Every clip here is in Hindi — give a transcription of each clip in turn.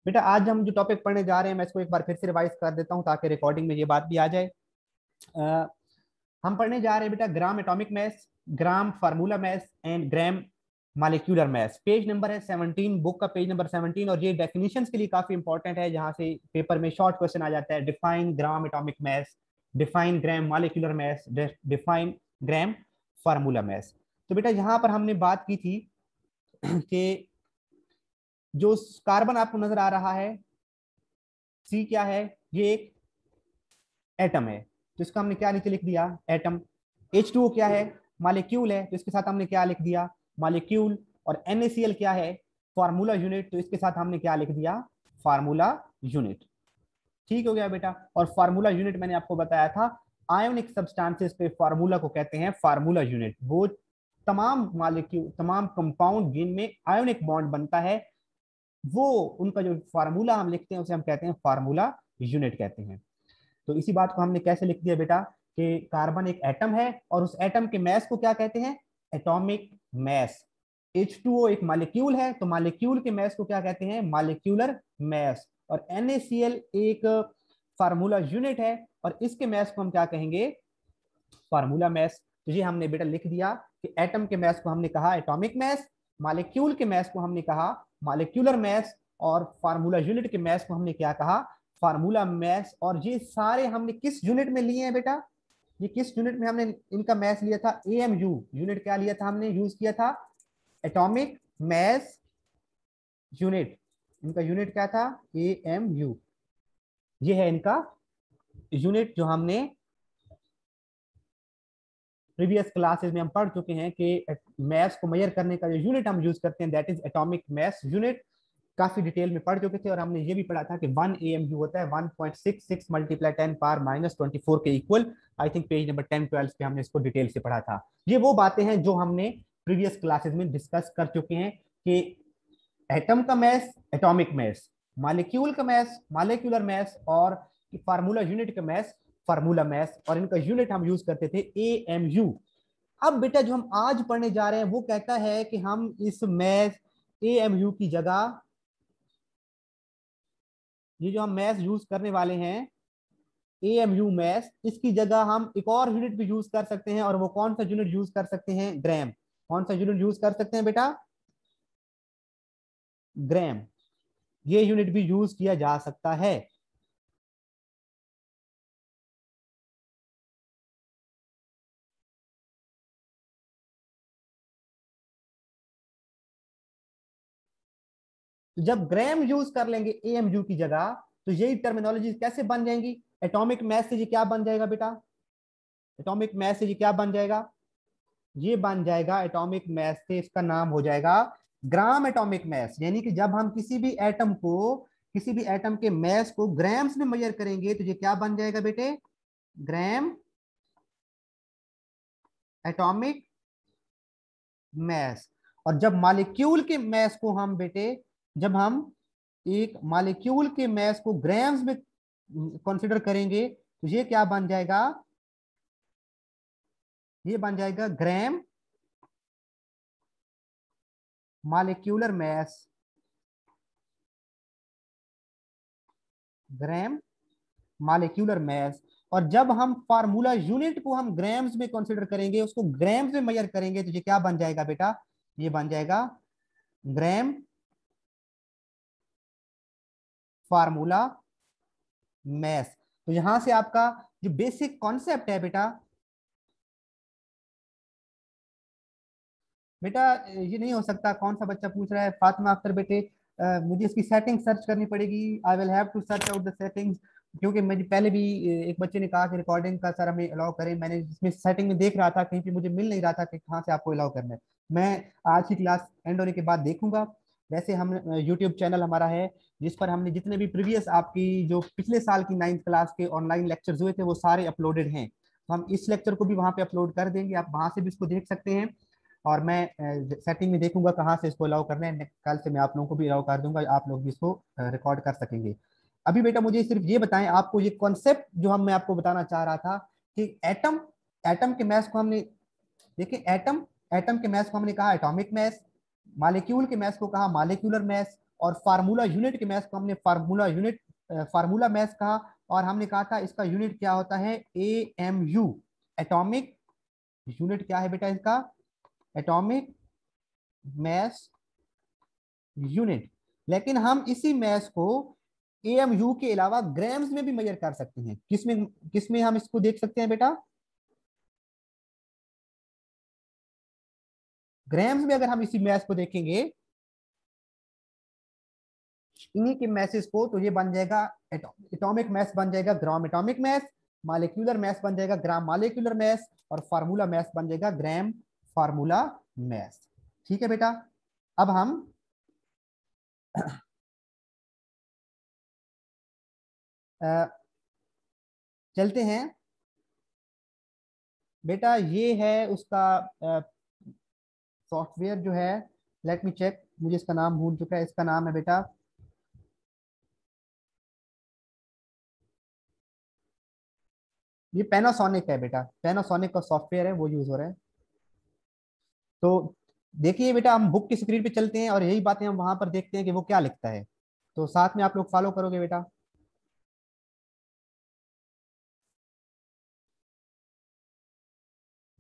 बेटा आज हम जो टॉपिक पढ़ने जा रहे हैं मैं इसको एक बार फिर से रिवाइज कर देता हूँ ताकि रिकॉर्डिंग में ये बात भी आ जाए। अ, हम पढ़ने जा रहे हैं बेटा gram atomic mass, gram formula mass and gram molecular mass. Page number है 17, बुक का पेज नंबर 17। और ये डेफिनेशंस के लिए काफी इंपॉर्टेंट है, जहां से पेपर में शॉर्ट क्वेश्चन आ जाता है। Define gram atomic mass, define ग्राम मालिक्यूलर मास, डिफाइन ग्राम फार्मूला मास। तो बेटा यहाँ पर हमने बात की थी कि जो कार्बन आपको नजर आ रहा है सी क्या है, ये एक एटम है, तो इसका हमने क्या नीचे लिख दिया, एटम। H2O क्या है, मालिक्यूल है, तो इसके साथ हमने क्या लिख दिया, मालिक्यूल। और NaCl क्या है, फार्मूला यूनिट, तो इसके साथ हमने क्या लिख दिया, फार्मूला यूनिट। ठीक हो गया बेटा। और फार्मूला यूनिट मैंने आपको बताया था, आयोनिक सब्सटेंसेस पे फार्मूला को कहते हैं फार्मूला यूनिट। वो तमाम मालिक्यूल, तमाम कंपाउंड जिनमें आयोनिक बॉन्ड बनता है, वो उनका जो फार्मूला हम लिखते हैं उसे हम कहते हैं फार्मूला यूनिट कहते हैं। तो इसी बात को हमने कैसे लिख दिया बेटा कि कार्बन एक एटम है और उस एटम के मैस को क्या कहते हैं, एटॉमिक मैस। H2O एक मॉलिक्यूल है, तो मॉलिक्यूल के मैस को क्या कहते हैं, मॉलिक्यूलर मैस। और NaCl एक फार्मूला यूनिट है और इसके मैस को हम क्या कहेंगे, फार्मूला मैस। तो ये हमने बेटा लिख दिया कि एटम के मैस को हमने कहा एटॉमिक मैस, मॉलिक्यूल के मैस को हमने कहा मॉलिक्यूलर मैस, और फार्मूला यूनिट के मैस को हमने क्या कहा, फार्मूला मैस। और ये सारे हमने किस यूनिट में लिए हैं बेटा, ये किस यूनिट में हमने इनका मैस लिया था, AMU यूनिट। क्या लिया था हमने, यूज किया था एटॉमिक मैस यूनिट। इनका यूनिट क्या था, AMU। ये है इनका यूनिट जो हमने प्रीवियस क्लासेस में हम पढ़ चुके हैं कि मैस को मेजर करने का जो यूनिट हम यूज करते हैं that is atomic mass unit. काफी डिटेल में पढ़ चुके थे। और हमने ये भी पढ़ा था कि 1 AMU होता है 1.66 मल्टीप्लाई 10⁻24 के equal. I think page number 10-12 पे हमने इसको डिटेल से पढ़ा था। ये वो बातें हैं जो हमने प्रीवियस क्लासेस में डिस्कस कर चुके हैं कि एटम का मैस एटॉमिक मैस, मॉलिक्यूल का मैस मॉलिक्यूलर मैस, और फार्मूला यूनिट का मैस फार्मूला मैस। और इनका यूनिट हम यूज करते थे AMU। अब बेटा जो हम आज पढ़ने जा रहे हैं वो कहता है कि हम इस मैस AMU की जगह, ये जो हम मैस यूज करने वाले हैं AMU मैस, इसकी जगह हम एक और यूनिट भी यूज कर सकते हैं। और वो कौन सा यूनिट यूज कर सकते हैं, ग्राम। कौन सा यूनिट यूज कर सकते हैं बेटा, ग्राम। ये यूनिट भी यूज किया जा सकता है। तो जब ग्राम यूज कर लेंगे AMU की जगह, तो यही टर्मिनोलॉजी कैसे बन जाएंगी, एटॉमिक मैस से ये क्या बन जाएगा बेटा, एटॉमिक मैस से ये क्या बन जाएगा, ये बन जाएगा एटॉमिक मैस से इसका नाम हो जाएगा ग्राम एटॉमिक मैस। यानी कि जब हम किसी भी एटम को, किसी भी एटम के मैस को ग्राम्स में मेजर करेंगे तो ये क्या बन जाएगा बेटे, ग्राम एटॉमिक मैस। और जब मॉलिक्यूल के मैस को हम बेटे, जब हम एक मॉलिक्यूल के मैस को ग्राम्स में कंसीडर करेंगे तो ये क्या बन जाएगा, ये बन जाएगा gram molecular mass, gram molecular mass. और जब हम फार्मूला यूनिट को हम ग्राम्स में कंसीडर करेंगे, उसको ग्राम्स में मेजर करेंगे, तो ये क्या बन जाएगा बेटा, ये बन जाएगा ग्राम फार्मूला मैस। तो यहां से आपका जो बेसिक कॉन्सेप्ट है बेटा, बेटा ये नहीं हो सकता। कौन सा बच्चा पूछ रहा है, फातिमा अख्तर बेटे, मुझे इसकी सेटिंग सर्च करनी पड़ेगी। I will have to search out the settings. क्योंकि मुझे पहले भी एक बच्चे ने कहा कि रिकॉर्डिंग का सर हमें अलाउ करें। मैंने इसमें सेटिंग में देख रहा था, कहीं पे मुझे मिल नहीं रहा था कि कहाँ से आपको अलाउ करना है। मैं आज की क्लास एंड होने के बाद देखूंगा। वैसे हम यूट्यूब चैनल हमारा है जिस पर हमने जितने भी प्रीवियस आपकी जो पिछले साल की 9th क्लास के ऑनलाइन लेक्चर्स हुए थे वो सारे अपलोडेड हैं। तो हम इस लेक्चर को भी वहाँ पे अपलोड कर देंगे, आप वहाँ से भी इसको देख सकते हैं। और मैं सेटिंग में देखूंगा कहाँ से इसको अलाउ करना है। कल से मैं आप लोगों को भी अलाउ कर दूंगा, आप लोग भी इसको रिकॉर्ड कर सकेंगे। अभी बेटा मुझे सिर्फ ये बताएं, आपको ये कॉन्सेप्ट जो हम मैं आपको बताना चाह रहा था कि एटम, एटम के मैस को हमने, देखिए एटम, एटम के मैस को हमने कहा एटॉमिक मैस, मॉलिक्यूल के मैस को कहा मॉलिक्यूलर मैस, और फार्मूला यूनिट के मैथ को हमने फार्मूला मैथ कहा, और हमने कहा था इसका यूनिट क्या होता है, AMU, एटॉमिक यूनिट क्या है बेटा इसका, एटॉमिक मैस यूनिट। लेकिन हम इसी मैस को AMU के अलावा ग्राम्स में भी मेजर कर सकते हैं। किसमें किसमें हम इसको देख सकते हैं बेटा, ग्राम्स में। अगर हम इसी मैस को देखेंगे, इन्हीं के मैसेज को, तो ये बन जाएगा एटॉमिक मैस बन जाएगा gram atomic mass, molecular mass बन जाएगा ग्राम मालिक्यूलर मैस, और फार्मूला मैस बन जाएगा ग्राम फार्मूला मैस। ठीक है बेटा। अब हम चलते हैं बेटा, ये है उसका सॉफ्टवेयर जो है, लेट मी चेक, मुझे इसका नाम भूल चुका है। इसका नाम है बेटा, ये पैनासोनिक है बेटा, पैनासोनिक का सॉफ्टवेयर है, वो यूज हो रहा है। तो देखिए बेटा, हम बुक की स्क्रीन पे चलते हैं और यही बातें हम वहां पर देखते हैं कि वो क्या लिखता है, तो साथ में आप लोग फॉलो करोगे बेटा।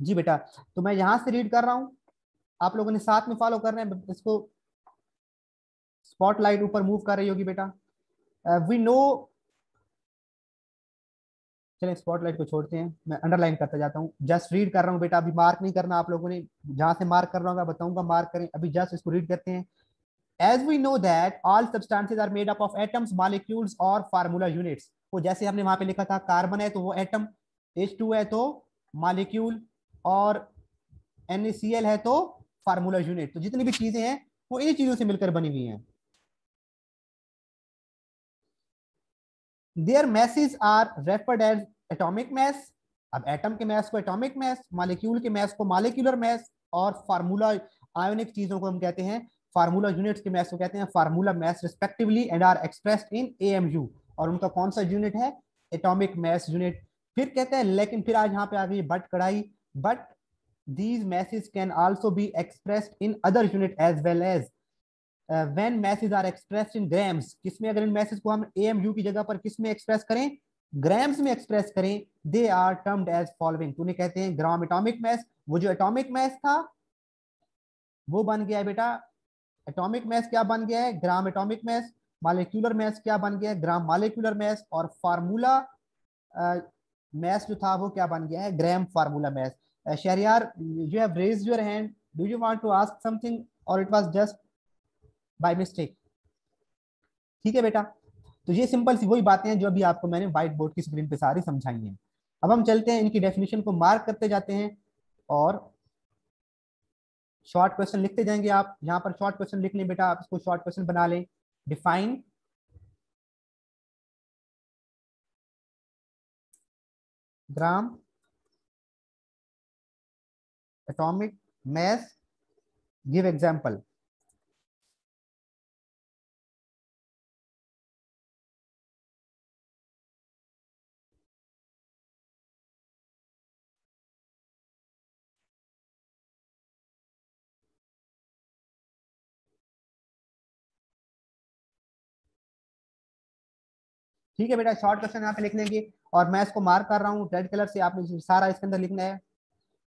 जी बेटा, तो मैं यहां से रीड कर रहा हूँ, आप लोगों ने साथ में फॉलो करना है इसको। स्पॉटलाइट ऊपर मूव कर रही होगी बेटा। वी नो, चलिए स्पॉटलाइट को छोड़ते हैं, मैं अंडरलाइन करता जाता हूँ, जस्ट रीड कर रहा हूँ बेटा, अभी मार्क नहीं करना आप लोगों ने, जहां से मार्क कर रहा हूँ बताऊंगा मार्क करें, अभी जस्ट इसको रीड करते हैं। As we know that all substances are made up of atoms, molecules और फार्मूला यूनिट्स। वो जैसे हमने वहां पे लिखा था, कार्बन है तो वो एटम, H2 है तो मॉलिक्यूल, और NaCl है तो फार्मूला यूनिट। तो जितनी भी चीजें हैं वो इन्हीं चीजों से मिलकर बनी हुई हैं। Their masses are referred as atomic mass। अब एटम के मास को एटॉमिक मास, मॉलिक्यूल के मास को मॉलिक्यूलर मास, और फार्मूला आयोनिक चीजों को हम कहते हैं, फार्मूला यूनिट्स के मास को कहते हैं formula mass respectively, and are expressed in AMU। और उनका कौन सा यूनिट है, एटॉमिक मास यूनिट। फिर कहते हैं, लेकिन फिर आज यहाँ पे आ गई बट कढ़ाई, but these masses can also be expressed in other unit as well as when masses are expressed in grams। किसमें, अगर इन masses को हम AMU की जगह पर किसमें एक्सप्रेस करें, ग्राम्स में एक्सप्रेस करें, they are termed as following. तो उन्हें कहते हैं ग्राम एटॉमिक मास। वो जो एटॉमिक मास था वो बन गया है बेटा, एटॉमिक मास क्या बन गया है, gram atomic mass. Molecular mass क्या बन गया है, ग्राम मॉलिक्यूलर मास। और फार्मूला मास जो था वो क्या बन गया है, gram formula mass. Shahriyar, you have raised your hand, do you want to ask something or it was just by mistake? ठीक है बेटा, तो ये सिंपल सी वही बातें हैं जो अभी आपको मैंने व्हाइट बोर्ड की स्क्रीन पे सारी समझाई हैं। अब हम चलते हैं, इनकी डेफिनेशन को मार्क करते जाते हैं और शॉर्ट क्वेश्चन लिखते जाएंगे। आप यहाँ पर शॉर्ट क्वेश्चन लिख लें बेटा, आप इसको शॉर्ट क्वेश्चन बना लें। Define gram atomic mass, give example. ठीक है बेटा, शॉर्ट क्वेश्चन यहाँ पे लिख लेंगे, और मैं इसको मार्क कर रहा हूँ रेड कलर से, आपने सारा इसके अंदर लिखना है।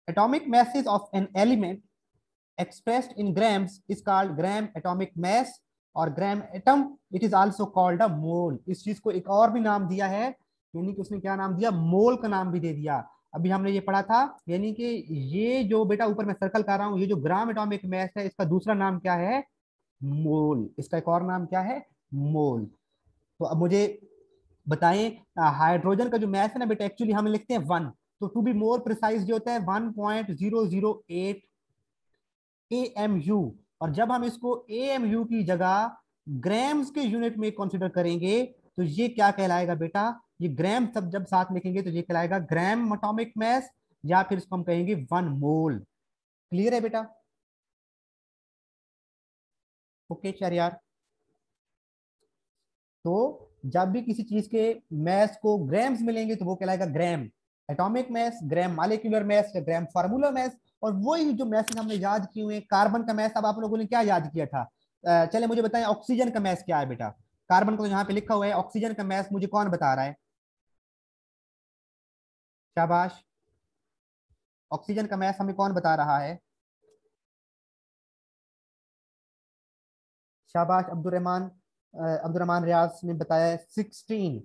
Atomic masses of an element expressed in grams is called gram atomic mass, और gram atom it is also called a mole. इस चीज को एक और भी नाम दिया है, यानी कि उसने क्या नाम दिया, मोल का नाम भी दे दिया। अभी हमने ये पढ़ा था, यानी कि ये जो बेटा ऊपर मैं सर्कल कर रहा हूँ, ये जो ग्राम एटॉमिक मास है इसका दूसरा नाम क्या है, मोल। इसका एक और नाम क्या है, मोल। तो अब मुझे बताएं, हाइड्रोजन का जो मास है ना बेटा, एक्चुअली हम लिखते हैं 1, तो टू बी मोर प्रिसाइज जो होता है 1.008 AMU। और जब हम इसको AMU की जगह ग्राम्स के यूनिट में कंसीडर करेंगे तो ये क्या कहलाएगा बेटा, ये ग्राम सब जब साथ लिखेंगे तो ये कहलाएगा ग्राम एटॉमिक मास, या फिर इसको हम कहेंगे 1 मोल। क्लियर है बेटा? ओके यार, तो जब भी किसी चीज के मास को ग्राम्स मिलेंगे तो वो कहलाएगा gram atomic mass, gram molecular mass, या ग्राम फार्मूला मास। और वही जो मैसेज हमने याद किए हुए, कार्बन का मैस, अब आप लोगों ने क्या याद किया था, चले मुझे बताएं ऑक्सीजन का मैस क्या है बेटा। कार्बन को तो यहाँ पे लिखा हुआ है, ऑक्सीजन का मैस मुझे कौन बता रहा है? शाबाश। ऑक्सीजन का मैस हमें कौन बता रहा है? शाबाश अब्दुल रहमान रियाज ने बताया 16।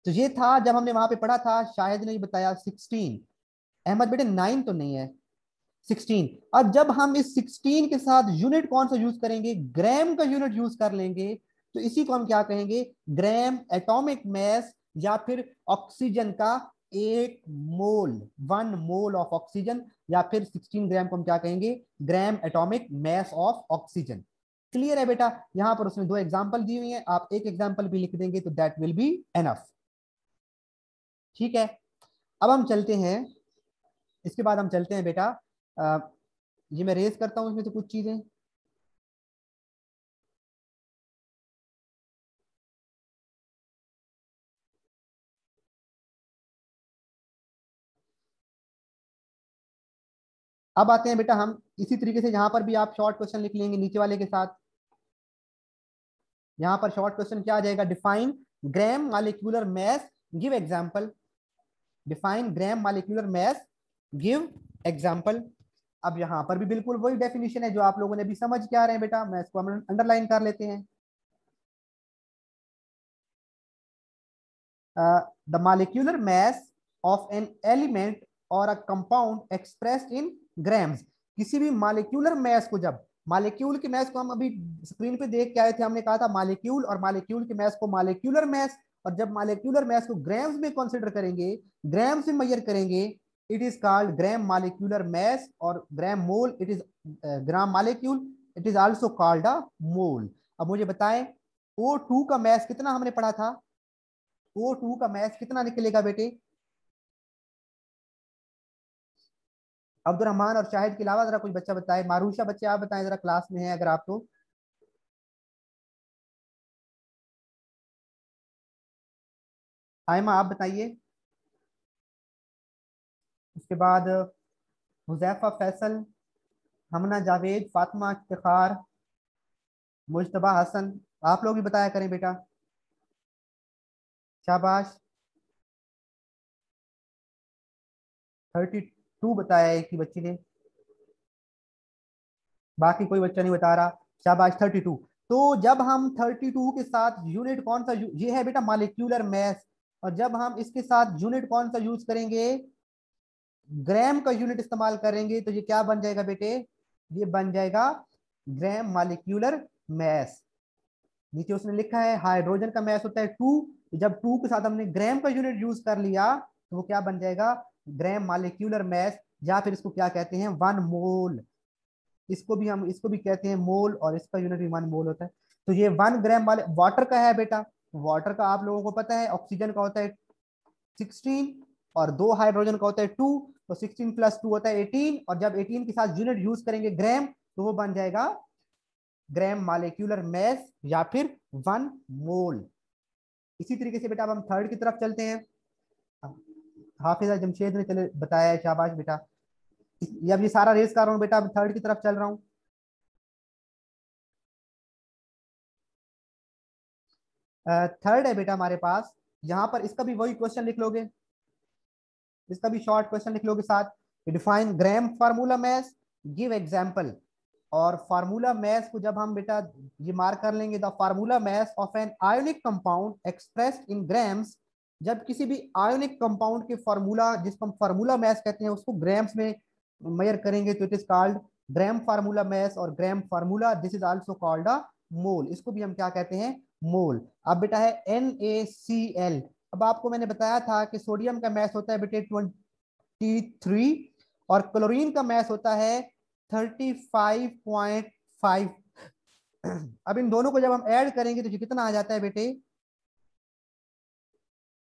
तो ये था जब हमने वहां पे पढ़ा था, शायद ने बताया 16। अहमद बेटे 9 तो नहीं है, 16। अब जब हम इस 16 के साथ यूनिट कौन सा यूज करेंगे? ग्राम का यूनिट यूज कर लेंगे। तो इसी को हम क्या कहेंगे? ग्राम एटॉमिक मास, या फिर ऑक्सीजन का 1 मोल, 1 मोल ऑफ ऑक्सीजन, या फिर 16 ग्राम को हम क्या कहेंगे? Gram atomic mass of oxygen. Clear है बेटा? यहां पर उसने 2 एग्जांपल दी हुई हैं, आप एक एग्जांपल भी लिख देंगे तो दैट विल बी एनफ। ठीक है, अब हम चलते हैं, इसके बाद हम चलते हैं बेटा, अ, ये मैं रेज करता हूं इसमें से कुछ चीजें। अब आते हैं बेटा हम इसी तरीके से, यहां पर भी आप शॉर्ट क्वेश्चन लिख लेंगे नीचे वाले के साथ। यहां पर शॉर्ट क्वेश्चन क्या आ जाएगा? डिफाइन ग्राम मालिक्यूलर मास, गिव एग्जांपल। डिफाइन ग्राम मालिक्यूलर मास, गिव एग्जांपल। अब यहां पर भी बिल्कुल वही डेफिनेशन है जो आप लोगों ने भी समझ के आ रहे हैं बेटा, मैं इसको अंडरलाइन कर लेते हैं। The molecular mass of an element or a compound expressed in grams. किसी भी मालिक्यूलर मास को, जब मालिक्यूल के मास को हम अभी स्क्रीन पे देख के आए थे, हमने कहा था मालिक्यूल, और मालिक्यूल के मास को मालिक्यूलर मास, और जब मालिक्यूलर मास को ग्राम्स में कंसीडर करेंगे, ग्राम्स में मेजर करेंगे, it is called gram molecular mass, और gram mole it is gram molecule, it is also called a mole. अब मुझे बताएं O2 का मास कितना हमने पढ़ा था? O2 का मास कितना निकलेगा बेटे? अब्दुल रहमान और शाहिद के अलावा जरा कुछ बच्चा बताए। मारूशा बच्चे आप बताएं जरा, क्लास में है अगर आप तो। आयमा आप बताइए। उसके बाद हुजैफा फैसल, हमना जावेद, फातिमा इफ्तिखार, मुजतबा हसन, आप लोग भी बताया करें बेटा। शाबाश। 32 बताया एक ही बच्ची ने, बाकी कोई बच्चा नहीं बता रहा। शाबाश 32। तो जब हम 32 के साथ यूनिट कौन सा ये है बेटा मालिक्यूलर मास, और जब हम इसके साथ यूनिट कौन सा यूज करेंगे? ग्राम का यूनिट इस्तेमाल करेंगे, तो ये क्या बन जाएगा बेटे? ये बन जाएगा ग्राम मालिक्यूलर मास। नीचे उसने लिखा है हाइड्रोजन का मास होता है 2, जब 2 के साथ हमने ग्राम का यूनिट यूज कर लिया तो वो क्या बन जाएगा? ग्राम मालिक्यूलर मास, या फिर इसको क्या कहते हैं? 1 मोल। इसको भी कहते हैं मोल, और इसका यूनिट भी 1 मोल होता है। तो ये 1 ग्राम वाले वाटर का है बेटा। वाटर का आप लोगों को पता है, ऑक्सीजन का होता है 16, और 2 हाइड्रोजन का होता है 2, तो 16 + 2 होता है 18, और जब 18 के साथ यूनिट यूज करेंगे ग्राम, तो वो बन जाएगा ग्राम मालिक्यूलर मास, या फिर 1 मोल। इसी तरीके से बेटा अब हम थर्ड की तरफ चलते हैं। हाफिजा जमशेद ने चले बताया है, शाबाश बेटा। ये अब ये सारा रेस कर रहा हूँ बेटा, अब थर्ड की तरफ चल रहा हूँ। थर्ड है बेटा हमारे पास, यहाँ पर इसका भी वही क्वेश्चन लिख लोगे, इसका भी शॉर्ट क्वेश्चन लिख लोगे साथ। Define gram formula mass, give example. और फार्मूला मैस को जब हम बेटा ये मार्क कर लेंगे, the formula mass of an ionic compound expressed in grams. जब किसी भी आयोनिक कंपाउंड के फार्मूला, जिसको हम फार्मूला मैस कहते हैं, उसको ग्राम्स में मेजर करेंगे, तो it is called gram formula mass, और gram formula this is also called a mole. इसको भी हम क्या कहते हैं? मोल। अब बेटा है NaCl। अब आपको मैंने बताया था कि सोडियम का मैस होता है बेटे 23, और क्लोरीन का मैस होता है 35.5। अब इन दोनों को जब हम ऐड करेंगे तो ये कितना आ जाता है बेटे?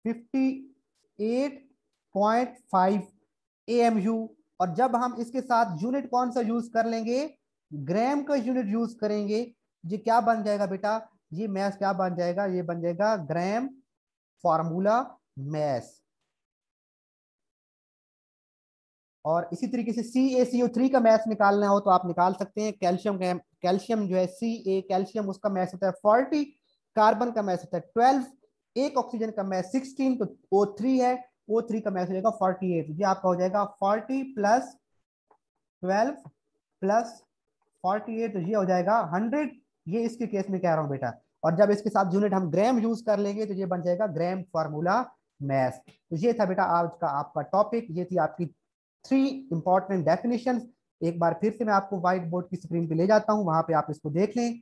58.5 AMU। और जब हम इसके साथ यूनिट कौन सा यूज कर लेंगे? ग्राम का यूनिट यूज करेंगे, ये क्या बन जाएगा बेटा? ये मैस क्या बन जाएगा? ये बन जाएगा ग्राम फार्मूला मैस। और इसी तरीके से CaCO3 का मैथ निकालना हो तो आप निकाल सकते हैं। कैल्शियम जो है Ca कैल्शियम उसका मास होता है 40, कार्बन का मास होता है 12, एक ऑक्सीजन का मास 16, तो O3 है, O3 का मास हो जाएगा 48। ये आपका हो जाएगा 40 प्लस 12 प्लस 48, तो ये हो जाएगा 100। ये इसके केस में कह रहा हूं बेटा, और जब इसके साथ यूनिट हम ग्राम यूज कर लेंगे तो ये बन जाएगा ग्राम फार्मूला मैस। तो ये था बेटा आज का आपका टॉपिक, ये थी आपकी 3 इंपॉर्टेंट डेफिनेशन। एक बार फिर से मैं आपको व्हाइट बोर्ड की स्क्रीन पे ले जाता हूं, वहां पे आप इसको देख लें।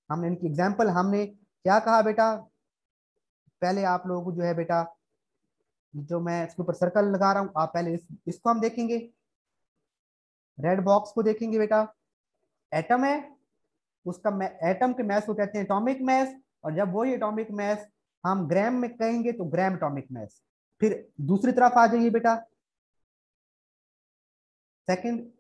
हमने इनकी एग्जाम्पल हमने क्या कहा बेटा, पहले आप लोगों को जो है बेटा, जो मैं इसके ऊपर सर्कल लगा रहा हूं, आप पहले इसको हम देखेंगे, रेड बॉक्स को देखेंगे बेटा। एटम है, उसका एटम के मैस को कहते हैं एटॉमिक मैस, और जब वही एटॉमिक मैस हम ग्राम में कहेंगे तो ग्राम एटॉमिक मैस। फिर दूसरी तरफ आ जाइए बेटा, सेकंड,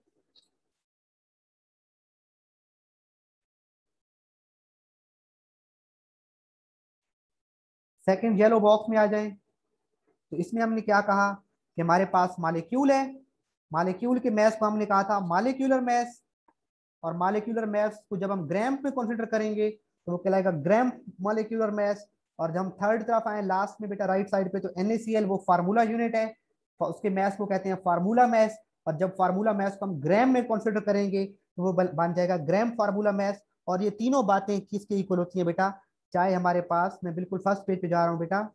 सेकंड येलो बॉक्स में आ जाए, तो इसमें हमने क्या कहा कि हमारे पास मालिक्यूल है, मालिक्यूल के मैस को हमने कहा था मालिक्यूलर मैस, और मालिक्यूलर मैस को जब हम ग्राम पे कंसीडर करेंगे तो वो कहलाएगा ग्राम मालिक्यूलर मैस। और जब हम थर्ड तरफ आए लास्ट में बेटा राइट साइड पे, तो NaCl वो फार्मूला यूनिट है, उसके मैस को कहते हैं फार्मूला मैस, और जब फार्मूला मैस को हम ग्राम में कंसीडर करेंगे तो वो बन जाएगा ग्राम फार्मूला मैस। और ये तीनों बातें किसके इक्वल होती है बेटा, चाहे हमारे पास, मैं बिल्कुल फर्स्ट पेज पे जा रहा हूँ बेटा,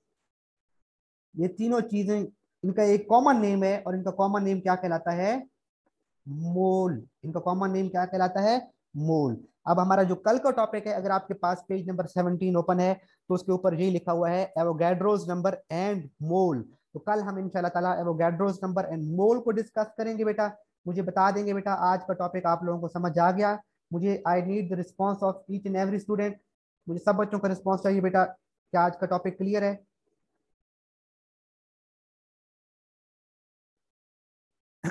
ये तीनों चीजें इनका एक कॉमन नेम है, और इनका कॉमन नेम क्या कहलाता है, मोल। इनका कॉमन नेम क्या कहलाता है, मोल। अब हमारा जो कल का टॉपिक है, अगर आपके पास पेज नंबर 17 ओपन है तो उसके ऊपर यही लिखा हुआ है एवोगैड्रोस नंबर एंड मोल। तो कल हम इंशाल्लाह ताला एवोगैड्रोस नंबर एंड मोल को डिस्कस करेंगे बेटा। मुझे बता देंगे बेटा आज का टॉपिक आप लोगों को समझ आ गया। मुझे I need the response of each and every student, मुझे सब बच्चों का रिस्पॉन्स चाहिए बेटा, क्या आज का टॉपिक क्लियर है।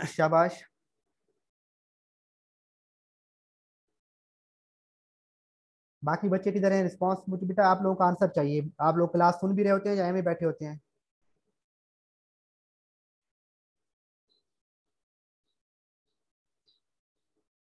शाबाश। बाकी बच्चे किधर हैं, रिस्पॉन्स मुझे बेटा आप लोगों का आंसर चाहिए, आप लोग क्लास सुन भी रहे होते हैं या में बैठे होते हैं।